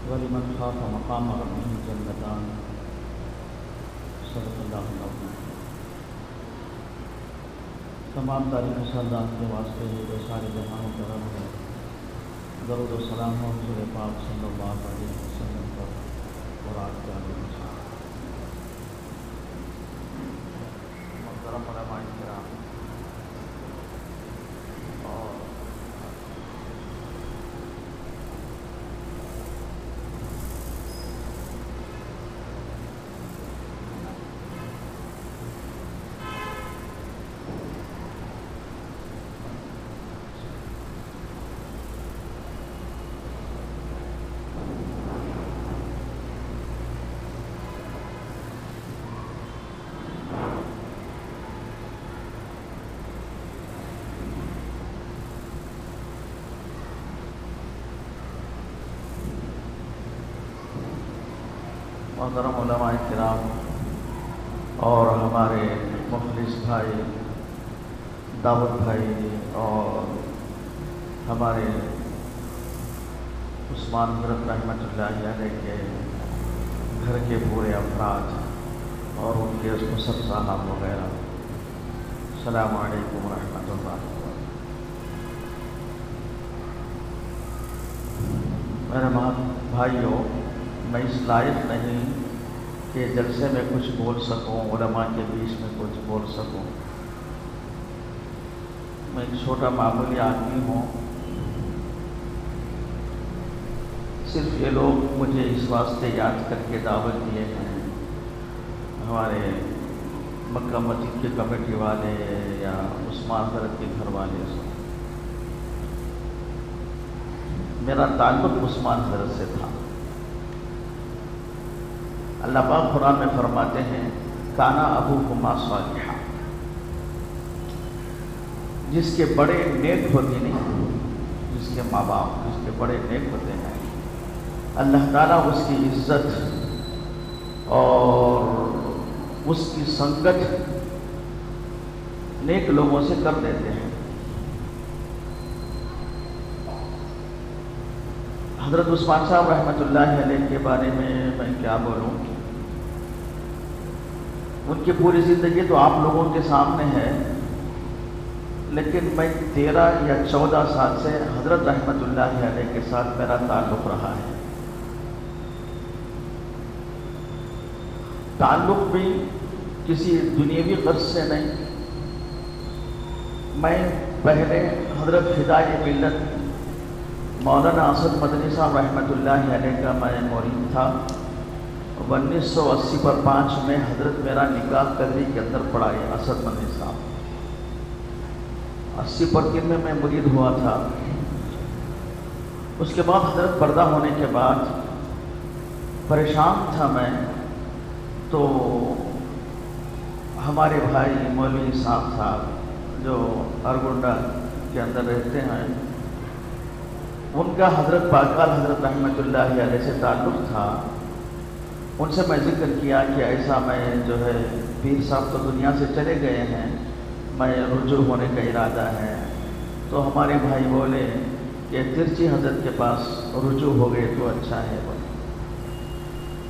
وَلِمَنْ خَافَ مَقَامَ رَبِّهِ جَنَّتَانِ صدق اللہ العظیم۔ تمام تعریف سردار کے واسطے جو سارے جہانوں کا رب ہے، درود و سلام ہو حضور پاک صلی اللہ علیہ وسلم پر اور آج کے آگے محترم علماء کرام اور محترم علماء کرام اور ہمارے مخلص بھائی داؤد بھائی اور ہمارے عثمان حضرت رحمۃ اللہ علیہ کے گھر کے پورے افراد اور ان کے اسر صاحب وغیرہ، السلام علیکم ورحمۃ اللہ وبرکاتہ۔ میرے بھائیوں، میں اس لائق نہیں کہ جلسے میں کچھ بول سکوں، علماء کے بیچ میں کچھ بول سکوں۔ میں ایک چھوٹا معمولی آدمی ہوں۔ صرف یہ لوگ مجھے اس واسطے یاد کر کے دعوت دیے ہیں، ہمارے مکہ مسجد کے کمیٹی والے یا عثمان حضرت کے گھر والے سے۔ میرا تعلق عثمان حضرت سے تھا۔ اللہ پاک قرآن میں فرماتے ہیں کانا ابوہما صالحا، جس کے بڑے نیک ہوتے نہیں، جس کے ماں باپ جس کے بڑے نیک ہوتے ہیں، اللہ تعالیٰ اس کی عزت اور اس کی سنگت نیک لوگوں سے کر دیتے ہیں۔ حضرت عثمان صاحب رحمۃ اللہ علیہ کے بارے میں کیا بولوں، ان کی پوری زندگی تو آپ لوگوں کے سامنے ہے، لیکن میں 13 یا 14 سال سے حضرت رحمۃ اللہ علیہ کے ساتھ میرا تعلق رہا ہے۔ تعلق بھی کسی دنیاوی غرض سے نہیں۔ میں پہلے حضرت فدائے ملت مولانا اسد مدنی صاحب رحمۃ اللہ علیہ کا میں مرید تھا۔ 1980 میں حضرت میرا نکاح قدری کے اندر پڑا ہے اسد مدنی صاحب۔ 80 میں مرید ہوا تھا۔ اس کے بعد حضرت پردہ ہونے کے بعد پریشان تھا میں، تو ہمارے بھائی مولوی صاحب جو ارگنڈا کے اندر رہتے ہیں، ان کا حضرت پاکال حضرت رحمۃ اللہ علیہ سے تعلق تھا۔ ان سے میں ذکر کیا کہ ایسا میں جو ہے پیر صاحب تو دنیا سے چلے گئے ہیں، میں رجوع ہونے کا ارادہ ہے۔ تو ہمارے بھائی بولے کہ ترچی حضرت کے پاس رجوع ہو گئے تو اچھا ہے۔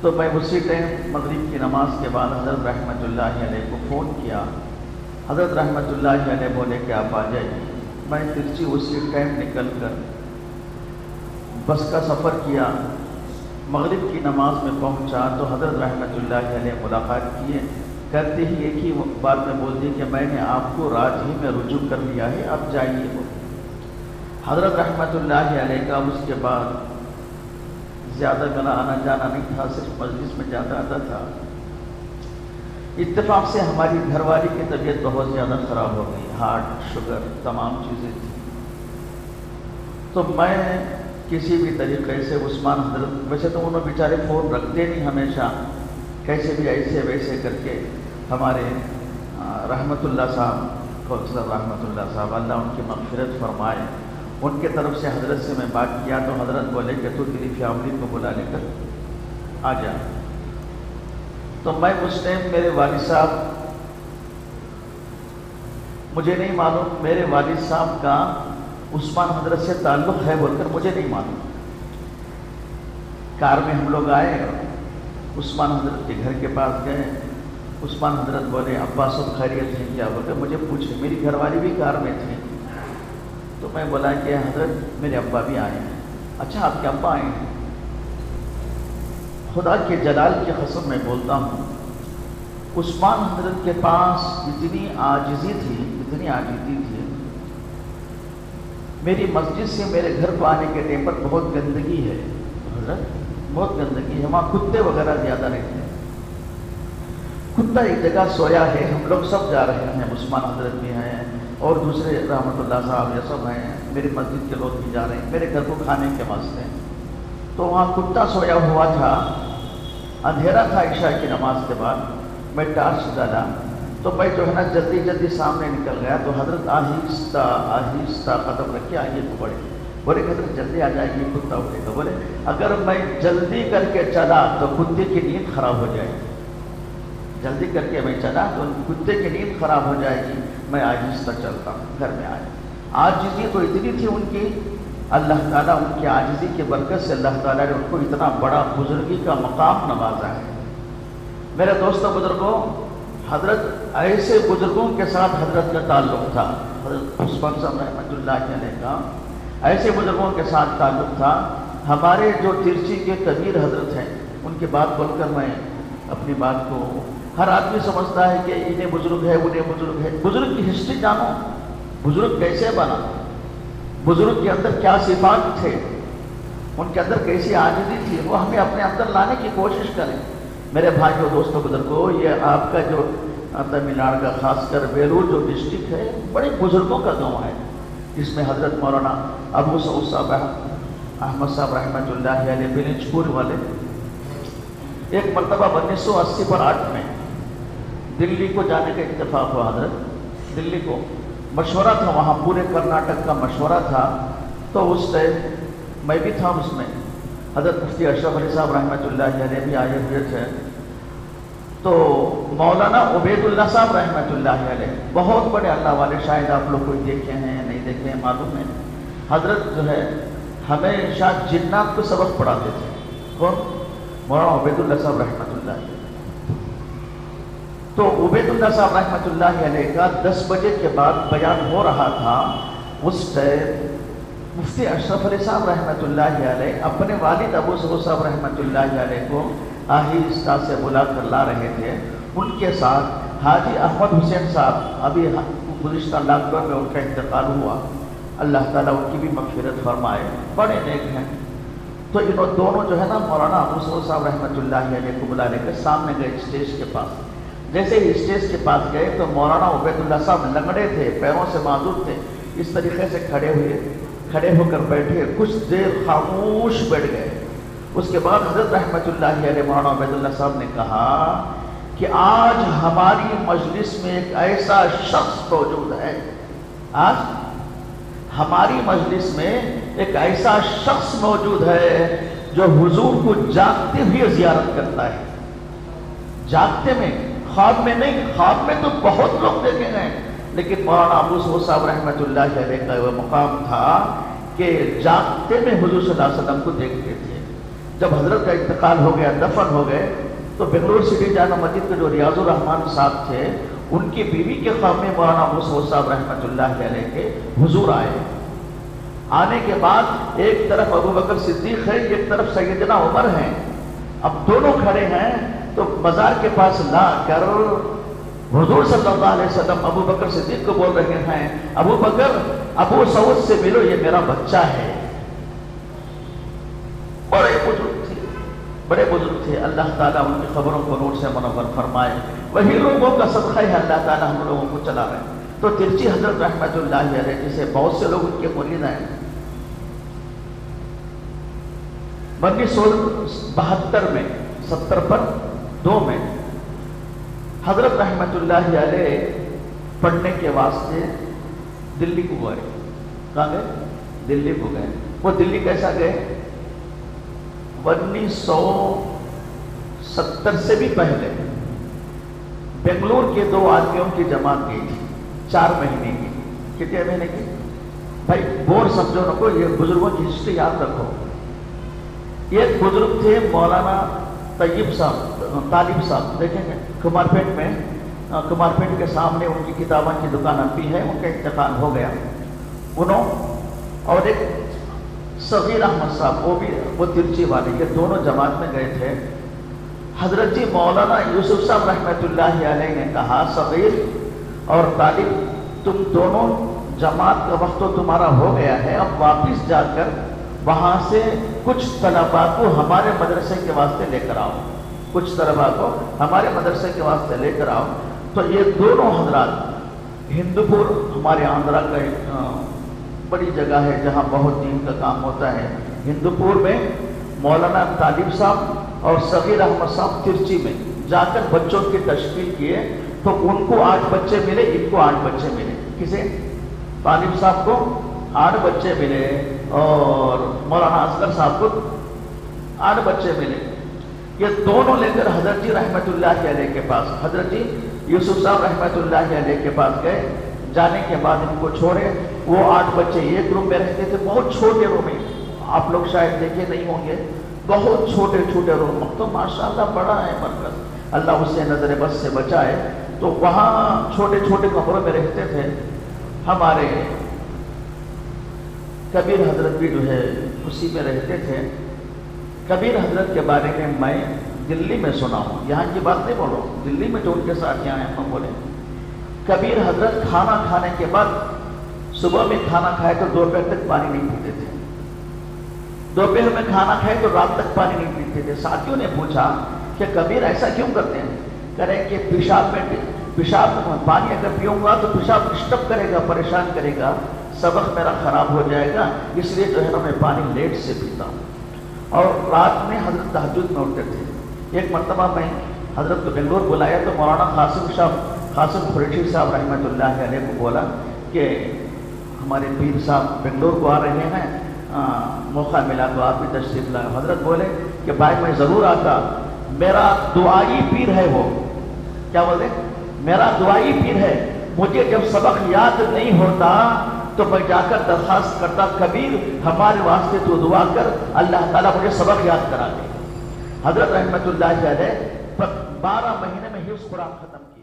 تو میں اسی ٹائم مغرب کی نماز کے بعد حضرت رحمۃ اللہ علیہ کو فون کیا۔ حضرت رحمۃ اللہ علیہ بولے کہ آپ آ جائیے۔ میں ترچی اسی ٹائم نکل کر بس کا سفر کیا، مغرب کی نماز میں پہنچا تو حضرت رحمۃ اللہ علیہ ملاقات کیے، کرتے ہی ایک ہی بات میں بول دی کہ میں نے آپ کو رات ہی میں رجوع کر لیا ہے، اب جائیے۔ حضرت رحمۃ اللہ علیہ کا اس کے بعد زیادہ میرا آنا جانا نہیں تھا، صرف مجلس میں جاتا آتا تھا۔ اتفاق سے ہماری گھر والی کی طبیعت بہت زیادہ خراب ہو گئی، ہارٹ شوگر تمام چیزیں تھیں۔ تو میں کسی بھی طریقے سے عثمان حضرت، ویسے تو انہوں بیچارے فون رکھتے نہیں ہمیشہ، کیسے بھی ایسے ویسے کر کے ہمارے رحمت اللہ صاحب کونسلر رحمت اللہ صاحب، اللہ ان کی مغفرت فرمائے، ان کے طرف سے حضرت سے میں بات کیا تو حضرت بولے کہ تو تیری فیملی کو بلا لے کر آ جا۔ تو میں اس ٹائم میرے والد صاحب، مجھے نہیں معلوم میرے والد صاحب کا عثمان حضرت سے تعلق ہے بول کر مجھے نہیں معلوم۔ کار میں ہم لوگ آئے، عثمان حضرت کے گھر کے پاس گئے، عثمان حضرت بولے ابا سب خیریت ہیں کیا؟ بولے مجھے پوچھے، میری گھر والی بھی کار میں تھی، تو میں بولا کہ حضرت میرے ابا بھی آئے ہیں۔ اچھا آپ کے ابا آئے ہیں؟ خدا کے جلال کی قسم میں بولتا ہوں، عثمان حضرت کے پاس اتنی عاجزی تھی، اتنی عاجزی تھی، میری مسجد سے میرے گھر کو آنے کے ٹائم پر بہت گندگی ہے حضرت، بہت گندگی ہے، وہاں کتے وغیرہ زیادہ رہتے ہیں، کتا ایک جگہ سویا ہے، ہم لوگ سب جا رہے ہیں، عثمان حضرت بھی ہیں اور دوسرے رحمت اللہ صاحب یہ سب ہیں، میری مسجد کے لوگ بھی جا رہے ہیں میرے گھر کو کھانے کے واسطے، تو وہاں کتا سویا ہوا تھا، اندھیرا تھا عشاء کی نماز کے بعد، میں ٹارچ ڈالا تو میں جو ہے نا جلدی جلدی سامنے نکل گیا، تو حضرت آہستہ آہستہ قدم رکھ کے آئیے تو بڑھے، بولے کہ حضرت جلدی آ جائے گی کتا اٹھے گا، بولے اگر میں جلدی کر کے چلا تو کتے کی نیند خراب ہو جائے گی، جلدی کر کے میں چلا تو کتے کی نیند خراب ہو جائے گی، میں آہستہ چلتا ہوں، گھر میں آئے۔ عاجزی تو اتنی تھی ان کی، اللہ تعالیٰ ان کی عاجزی کی برکت سے اللہ تعالیٰ نے ان کو اتنا بڑا بزرگی کا مقام نوازا ہے۔ میرے دوستوں بزرگوں، حضرت ایسے بزرگوں کے ساتھ حضرت کا تعلق تھا، حضرت عثمان صاحب رحمۃ اللہ علیہ کا ایسے بزرگوں کے ساتھ تعلق تھا۔ ہمارے جو ترچی کے کبیر حضرت ہیں، ان کی بات بول کر میں اپنی بات کو، ہر آدمی سمجھتا ہے کہ انہیں بزرگ ہے انہیں بزرگ ہے، بزرگ کی ہسٹری جانو، بزرگ کیسے بنا، بزرگ کے اندر کیا صفات تھے، ان کے اندر کیسی عاجزی تھی، وہ ہمیں اپنے اندر لانے کی کوشش کریں۔ میرے بھائیوں دوستوں بزرگوں، یہ آپ کا جو تمل ناڈو کا خاص کر بیلور جو ڈسٹرکٹ ہے، بڑے بزرگوں کا گاؤں ہے، جس میں حضرت مولانا ابو سعود صاحب احمد صاحب رحمۃ اللہ علیہ بلنچ پور والے، ایک مرتبہ 1980 پر 8 میں دلی کو جانے کا اتفاق ہوا، حضرت دلی کو مشورہ تھا، وہاں پورے کرناٹک کا مشورہ تھا، تو اس ٹائم میں بھی تھا اس میں، حضرت مفتی اشرف علی صاحب رحمۃ اللہ علیہ بھی آئے ہوئے تھے، تو مولانا عبید اللہ صاحب رحمۃ اللہ علیہ بہت بڑے اللہ والے، شاید آپ لوگ کوئی دیکھے ہیں نہیں دیکھے ہیں معلوم ہے، حضرت جو ہے ہمیشہ جنات کو سبق پڑھاتے تھے، کون؟ مولانا عبید اللہ صاحب رحمۃ اللہ علیہ۔ تو عبید اللہ صاحب رحمۃ اللہ علیہ کا 10 بجے کے بعد بیان ہو رہا تھا، اس ٹائم مفتی اشرف علی صاحب رحمۃ اللہ علیہ اپنے والد ابو سعود صاحب رحمۃ اللہ علیہ کو آہستہ سے بلا کر لا رہے تھے، ان کے ساتھ حاجی احمد حسین صاحب، ابھی گزشتہ لاک ڈاؤن میں ان کا انتقال ہوا، اللہ تعالیٰ ان کی بھی مغفرت فرمائے، بڑے نیک ہیں۔ تو انہوں دونوں جو ہے نا مولانا ابو سعود صاحب رحمۃ اللہ علیہ کو بلا لے کر سامنے گئے اسٹیج کے پاس، جیسے ہی اسٹیج کے پاس گئے تو مولانا عبید اللہ صاحب لنگڑے تھے، پیروں سے معذور تھے، اس طریقے سے کھڑے ہو کر بیٹھے، کچھ دیر خاموش بیٹھ گئے۔ اس کے بعد حضرت رحمۃ اللہ علیہ مولانا عبید اللہ صاحب نے کہا کہ آج ہماری مجلس میں ایک ایسا شخص موجود ہے، آج ہماری مجلس میں ایک ایسا شخص موجود ہے جو حضور کو جاگتے ہوئے زیارت کرتا ہے، جاگتے میں، خواب میں نہیں، خواب میں تو بہت لوگ دیکھے گئے، لیکن مولانا ابو سعود صاحب رحمۃ اللہ علیہ کا وہ مقام تھا کہ جاگتے میں حضور صلی اللہ علیہ وسلم کو دیکھتے تھے۔ جب حضرت کا انتقال ہو گیا، دفن ہو گئے، تو بنگلور سٹی جامع مسجد کے جو ریاض الرحمان صاحب تھے، ان کی بیوی کے خواب میں مولانا ابو سعود صاحب رحمۃ اللہ علیہ کے حضور آئے۔ آنے کے بعد ایک طرف ابو بکر صدیق ہے، ایک طرف سیدنا عمر ہیں، اب دونوں کھڑے ہیں، تو مزار کے پاس لا کر حضور صلی اللہ علیہ وسلم ابو بکر صدیق کو بول رہے ہیں، ابو بکر ابو سعود سے ملو، یہ میرا بچہ ہے۔ بڑے بزرگ تھے، اللہ تعالیٰ ان کی خبروں کو نور سے منور فرمائے، وہی لوگوں کا صدقہ ہے اللہ تعالیٰ ہم لوگوں کو چلا رہے ہیں۔ تو ترچی حضرت رحمۃ اللہ علیہ جسے بہت سے لوگ ان کے مرید ہیں، 1972 میں 70 پر 2 میں حضرت رحمتullah علیہ پڑھنے کے واسطے دلی کو گئے. کہاں گئے؟ دلی کو گئے. وہ دلی کیسا گئے؟ 1970 سے بھی پہلے بنگلور کے 2 آدمیوں کی جماعت گئی تھی 4 مہینے کی. کتنے مہینے کی؟ بھائی بور سمجھو نہ کو، یہ بزرگوں کی ہسٹری یاد رکھو. ایک بزرگ تھے مولانا طیب صاحب، طالب صاحب، دیکھیں گے کمارپیٹ میں، کمارپیٹ کے سامنے ان کی کتابوں کی دکان بھی ہے. ان کا انتقال ہو گیا انہوں. اور ایک صغیر احمد صاحب، وہ ترچی والے، یہ دونوں جماعت میں گئے تھے. حضرت جی مولانا یوسف صاحب رحمتullah علیہ نے کہا صغیر اور طالب تم دونوں جماعت کا وقت تو تمہارا ہو گیا ہے، اب واپس جا کر وہاں سے کچھ طلباء کو ہمارے مدرسے کے واسطے لے کر آؤ. کچھ طلباء کو ہمارے مدرسے کے واسطے لے کر آؤ. تو یہ دونوں حضرات ہندوپور، ہمارے آندھرا کا ایک بڑی جگہ ہے جہاں بہت دین کا کام ہوتا ہے. ہندوپور میں مولانا طالب صاحب اور صغیر احمد صاحب ترچی میں جا کر بچوں کی تشکیل کیے. تو ان کو 8 بچے ملے، ان کو 8 بچے ملے. کسے؟ طالب صاحب کو 8 بچے ملے اور مولانا اصغر صاحب کو 8 بچے ملے. یہ دونوں لے کر حضرت جی رحمتullah علیہ کے پاس، حضرت جی یوسف صاحب رحمتullah علیہ کے پاس گئے. جانے کے بعد ان کو چھوڑے. وہ 8 بچے ایک روم میں رہتے تھے، بہت چھوٹے روم میں. آپ لوگ شاید دیکھے نہیں ہوں گے، بہت چھوٹے چھوٹے روم. تو ماشاءاللہ بڑا ہے مرکز، اللہ اسے نظر بس سے بچائے. تو وہاں چھوٹے چھوٹے کمروں میں رہتے تھے. ہمارے کبیر حضرت بھی جو ہے اسی میں رہتے تھے. کبیر حضرت کے بارے میں میں دلی میں سنا ہوں، یہاں کی بات نہیں بولو، دلی میں جو ان کے ساتھ یہاں ہم بولے. کبیر حضرت کھانا کھانے کے بعد صبح میں کھانا کھائے تو دوپہر تک پانی نہیں پیتے تھے. دوپہر میں کھانا کھائے تو رات تک پانی نہیں پیتے تھے. ساتھیوں نے پوچھا کہ کبیر ایسا کیوں کرتے ہیں؟ کریں کہ پیشاب پانی اگر پیوں گا تو پیشاب ڈسٹرب کرے گا، پریشان کرے گا، سبق میرا خراب ہو جائے گا، اس لیے جو ہے نا میں پانی لیٹ سے پیتا ہوں. اور رات میں حضرت تہجد میں اٹھتے تھے. ایک مرتبہ میں حضرت کو بنگلور بلایا تو مولانا قاسم قریشی صاحب رحمتullah علیہ کو بولا کہ ہمارے پیر صاحب بنگلور کو آ رہے ہیں، موقع ملا تو آپ بھی تشریف لائے. حضرت بولے کہ بھائی میں ضرور آتا، میرا دعائی پیر ہے. وہ کیا بولے؟ میرا دعائی پیر ہے. مجھے جب سبق یاد نہیں ہوتا تو میں جا کر درخواست کرتا کبیر ہمارے واسطے تو دعا کر، اللہ تعالیٰ مجھے سبق یاد کرا دے. حضرت رحمتullah علیہ 12 مہینے میں حفظ قرآن ختم کیا.